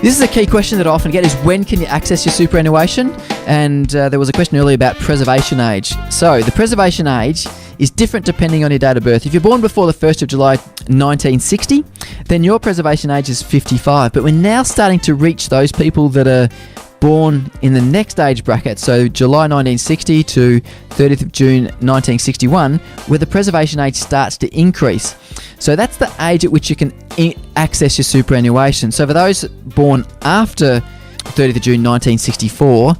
This is a key question that I often get is when can you access your superannuation? And there was a question earlier about preservation age. So the preservation age is different depending on your date of birth. If you're born before the 1st of July 1960, then your preservation age is 55. But we're now starting to reach those people that are born in the next age bracket, so July 1960 to 30th of June 1961, where the preservation age starts to increase. So that's the age at which you can access your superannuation. So for those born after 30th of June 1964,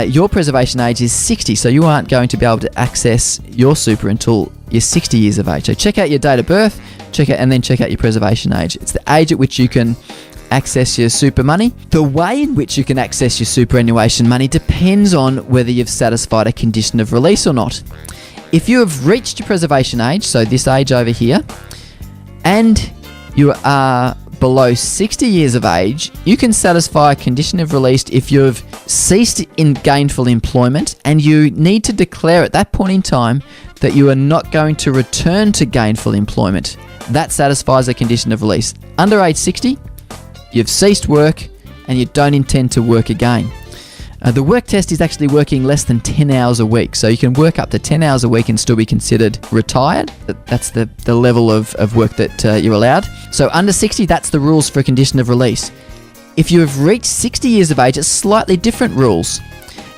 your preservation age is 60, so you aren't going to be able to access your super until you're 60 years of age. So check out your date of birth, and then check out your preservation age. It's the age at which you can access your super money. The way in which you can access your superannuation money depends on whether you've satisfied a condition of release or not. If you have reached your preservation age, so this age over here, and you are below 60 years of age, you can satisfy a condition of release if you've ceased in gainful employment and you need to declare at that point in time that you are not going to return to gainful employment. That satisfies a condition of release. Under age 60, you've ceased work and you don't intend to work again. The work test is actually working less than 10 hours a week. So you can work up to 10 hours a week and still be considered retired. That's the level of work that you're allowed. So under 60, that's the rules for a condition of release. If you have reached 60 years of age, it's slightly different rules.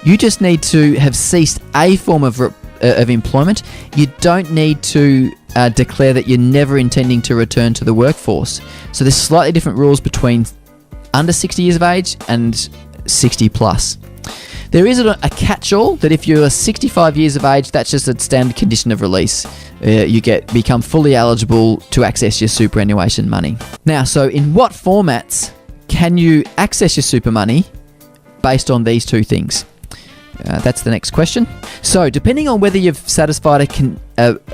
You just need to have ceased a form of employment. You don't need to declare that you're never intending to return to the workforce. So there's slightly different rules between under 60 years of age and 60 plus. There is a catch-all that if you're 65 years of age, that's just a standard condition of release. You become fully eligible to access your superannuation money. Now, so in what formats can you access your super money based on these two things? That's the next question. So depending on whether you've satisfied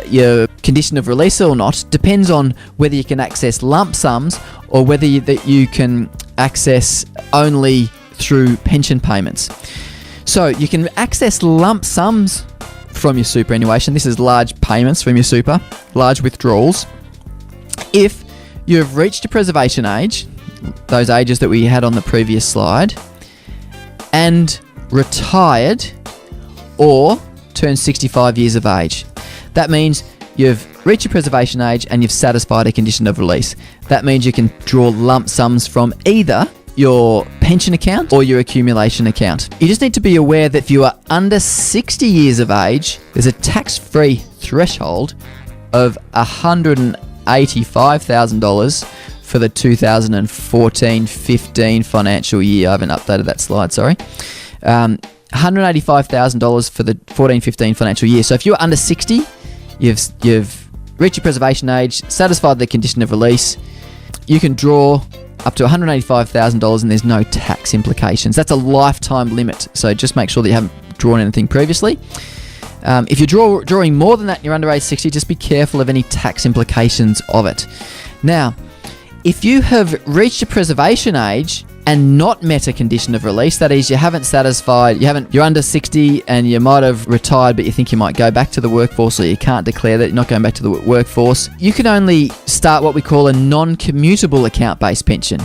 your condition of release or not, depends on whether you can access lump sums or whether you can access only through pension payments. So you can access lump sums from your superannuation. This is large payments from your super, large withdrawals. If you have reached a preservation age, those ages that we had on the previous slide, and retired or turned 65 years of age. That means you've reached your preservation age and you've satisfied a condition of release. That means you can draw lump sums from either your pension account or your accumulation account. You just need to be aware that if you are under 60 years of age, there's a tax-free threshold of $185,000 for the 2014-15 financial year. I haven't updated that slide, sorry. $185,000 for the 14-15 financial year. So if you're under 60, you've reached your preservation age, satisfied the condition of release, you can draw up to $185,000 and there's no tax implications. That's a lifetime limit, so just make sure that you haven't drawn anything previously. If you're drawing more than that and you're under age 60, just be careful of any tax implications of it. Now, if you have reached your preservation age and not met a condition of release, that is, you're under 60 and you might have retired, but you think you might go back to the workforce, or you can't declare that you're not going back to the workforce, you can only start what we call a non-commutable account-based pension.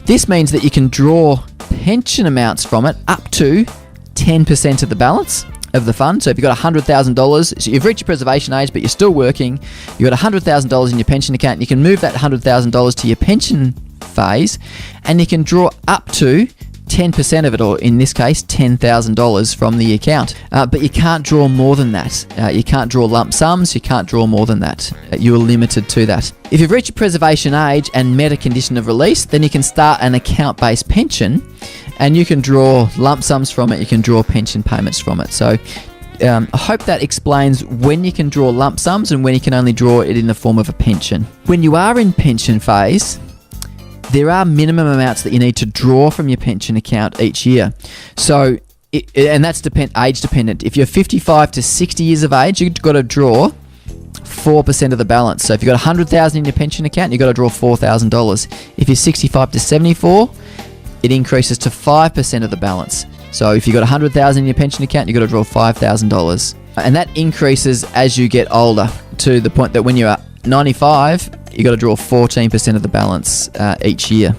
This means that you can draw pension amounts from it up to 10% of the balance of the fund. So if you've got $100,000, so you've reached your preservation age, but you're still working, you've got $100,000 in your pension account, you can move that $100,000 to your pension phase, and you can draw up to 10% of it, or in this case, $10,000 from the account. But you can't draw more than that. You can't draw lump sums, you can't draw more than that. You are limited to that. If you've reached your preservation age and met a condition of release, then you can start an account-based pension, and you can draw lump sums from it, you can draw pension payments from it. So I hope that explains when you can draw lump sums and when you can only draw it in the form of a pension. When you are in pension phase, there are minimum amounts that you need to draw from your pension account each year. So, and that's age dependent. If you're 55 to 60 years of age, you've got to draw 4% of the balance. So if you've got $100,000 in your pension account, you've got to draw $4,000. If you're 65 to 74, it increases to 5% of the balance. So if you've got $100,000 in your pension account, you've got to draw $5,000. And that increases as you get older, to the point that when you're 95, you've got to draw 14% of the balance each year.